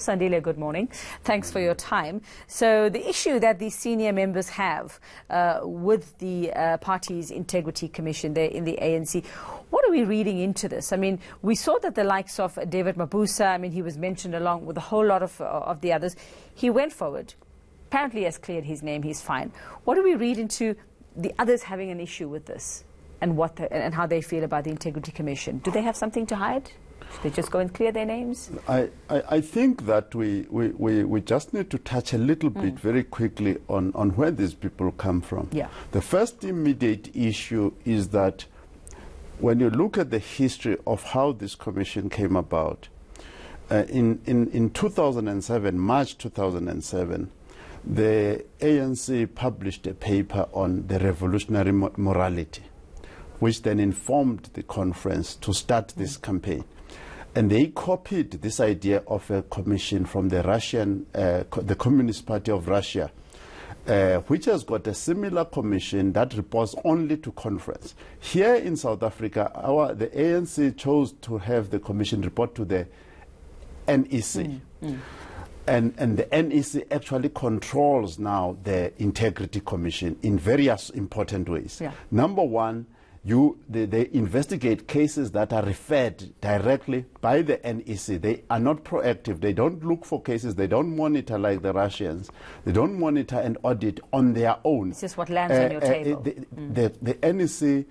Sandile, good morning. Thanks for your time. So the issue that the senior members have with the party's integrity commission there in the ANC, what are we reading into this? I mean, we saw that the likes of David Mabuza, I mean, he was mentioned along with a whole lot of the others. He went forward, apparently has cleared his name, he's fine. What do we read into the others having an issue with this and and how they feel about the integrity commission? Do they have something to hide? They just go and clear their names? I think that we just need to touch a little bit very quickly on where these people come from. Yeah. The first immediate issue is that when you look at the history of how this commission came about, in 2007, March 2007, the ANC published a paper on the revolutionary morality, which then informed the conference to start this campaign. And they copied this idea of a commission from the the Communist Party of Russia, which has got a similar commission that reports only to conference. Here in South Africa, the ANC chose to have the commission report to the NEC. And the NEC actually controls now the Integrity Commission in various important ways. Yeah. Number one, they investigate cases that are referred directly by the NEC. They are not proactive. They don't look for cases. They don't monitor like the Russians. They don't monitor and audit on their own. It's just what lands on your table. The NEC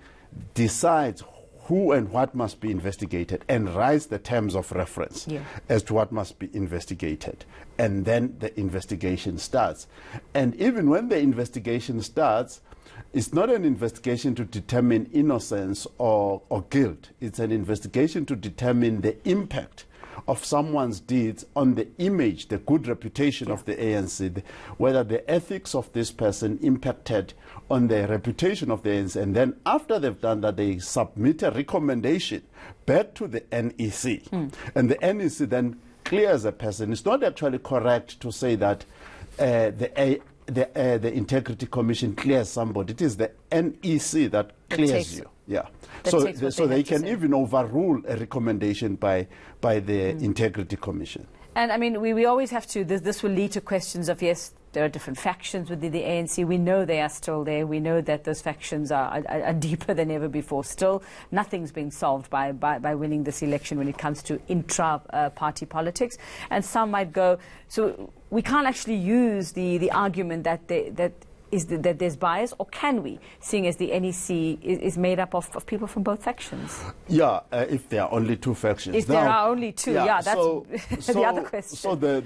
decides who and what must be investigated and writes the terms of reference as to what must be investigated. And then the investigation starts. And even when the investigation starts, it's not an investigation to determine innocence or guilt. It's an investigation to determine the impact of someone's deeds on the image, the good reputation of the ANC, whether the ethics of this person impacted on the reputation of the ANC. And then after they've done that, they submit a recommendation back to the NEC. And the NEC then clears a person. It's not actually correct to say that the Integrity Commission clears somebody. It is the NEC that clears you. Yeah. So they can even overrule a recommendation by the Integrity Commission. And I mean, we always have to, this will lead to questions of, yes, there are different factions within the ANC. We know they are still there. We know that those factions are deeper than ever before. Still, nothing's been solved by winning this election when it comes to intra-party politics. And some might go, so we can't actually use the argument that that there's bias, or can we, seeing as the NEC is made up of people from both factions? Yeah, if there are only two factions. If there are only two, yeah, that's the other question. So the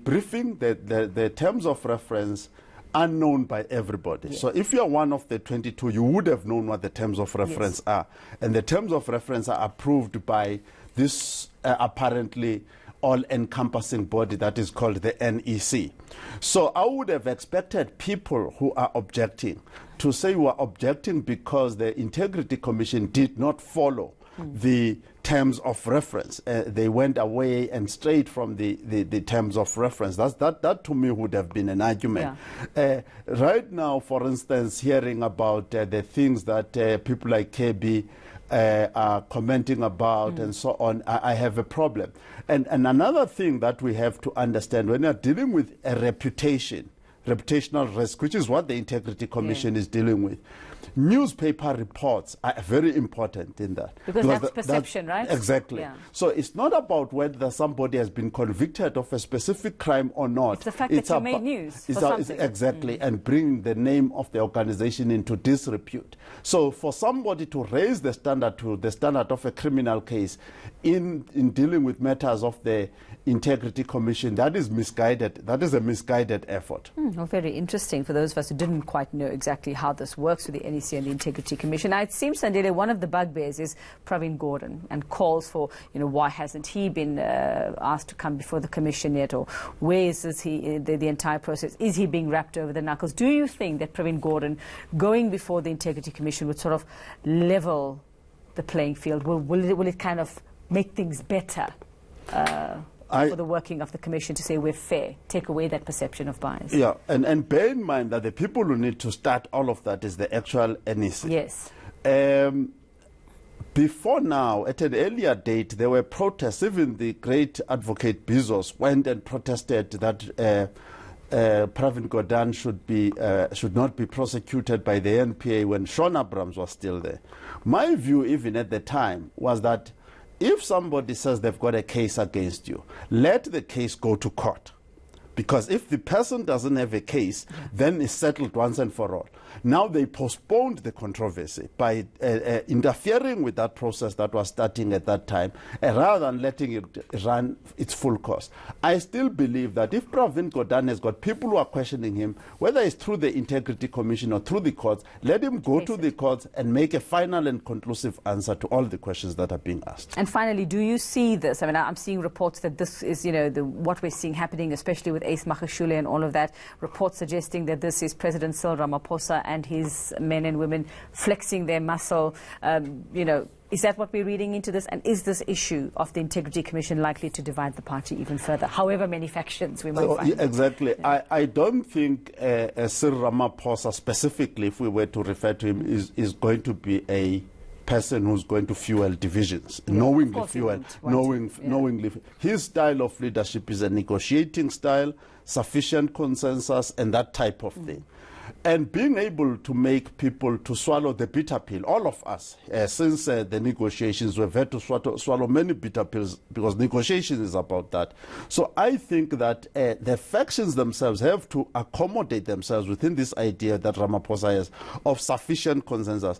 briefing, the terms of reference are known by everybody. Yes. So if you are one of the 22, you would have known what the terms of reference are. And the terms of reference are approved by this apparently all-encompassing body that is called the NEC. So I would have expected people who are objecting to say we are objecting because the Integrity Commission did not follow the terms of reference. They went away and strayed from the terms of reference. That to me would have been an argument. Yeah. Right now, for instance, hearing about the things that people like KB are commenting about and so on, I have a problem. And another thing that we have to understand, when you're dealing with a reputational risk, which is what the Integrity Commission is dealing with, newspaper reports are very important in that. Because that's perception, right? Exactly. Yeah. So it's not about whether somebody has been convicted of a specific crime or not. It's the fact that you made news for something. Exactly, and bring the name of the organization into disrepute. So for somebody to raise the standard to the standard of a criminal case in dealing with matters of the Integrity Commission, that is misguided. That is a misguided effort. Well, very interesting for those of us who didn't quite know exactly how this works with the NEC and the Integrity Commission. Now, it seems, Sandile, one of the bugbears is Pravin Gordhan, and calls for, why hasn't he been asked to come before the commission yet, or where is the entire process? Is he being wrapped over the knuckles? Do you think that Pravin Gordhan going before the Integrity Commission would sort of level the playing field? Will it kind of make things better for the working of the commission to say we're fair, take away that perception of bias? Yeah, and bear in mind that the people who need to start all of that is the actual NEC. Yes. Before now, at an earlier date, there were protests. Even the great advocate Bezos went and protested that Pravin Gordhan should not be prosecuted by the NPA when Sean Abrams was still there. My view, even at the time, was that if somebody says they've got a case against you, let the case go to court. Because if the person doesn't have a case, then it's settled once and for all. Now they postponed the controversy by interfering with that process that was starting at that time, rather than letting it run its full course. I still believe that if Pravin Gordhan has got people who are questioning him, whether it's through the Integrity Commission or through the courts, let him go to the courts and make a final and conclusive answer to all the questions that are being asked. And finally, do you see this? I mean, I'm seeing reports that this is, what we're seeing happening, especially with Ace Magashule and all of that, reports suggesting that this is President Cyril Ramaphosa and his men and women flexing their muscle. Is that what we're reading into this? And is this issue of the Integrity Commission likely to divide the party even further, however many factions we might find? Exactly. Yeah. I don't think Cyril Ramaphosa specifically, if we were to refer to him, is going to be a person who's going to fuel divisions, knowingly. His style of leadership is a negotiating style, sufficient consensus, and that type of thing. And being able to make people to swallow the bitter pill, all of us, since the negotiations, we've had to swallow many bitter pills, because negotiation is about that. So I think that the factions themselves have to accommodate themselves within this idea that Ramaphosa has of sufficient consensus.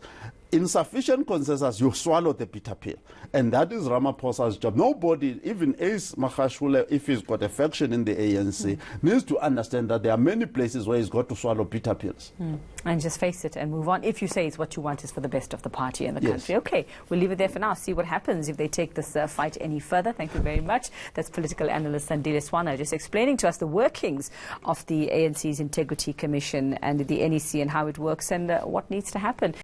In sufficient consensus, you swallow the bitter pill. And that is Ramaphosa's job. Nobody, even Ace Magashule, if he's got a faction in the ANC, needs to understand that there are many places where he's got to swallow bitter pills. And just face it and move on. If you say it's what you want is for the best of the party and the country. Okay, we'll leave it there for now. See what happens if they take this fight any further. Thank you very much. That's political analyst Sandile Swana just explaining to us the workings of the ANC's Integrity Commission and the NEC and how it works and what needs to happen.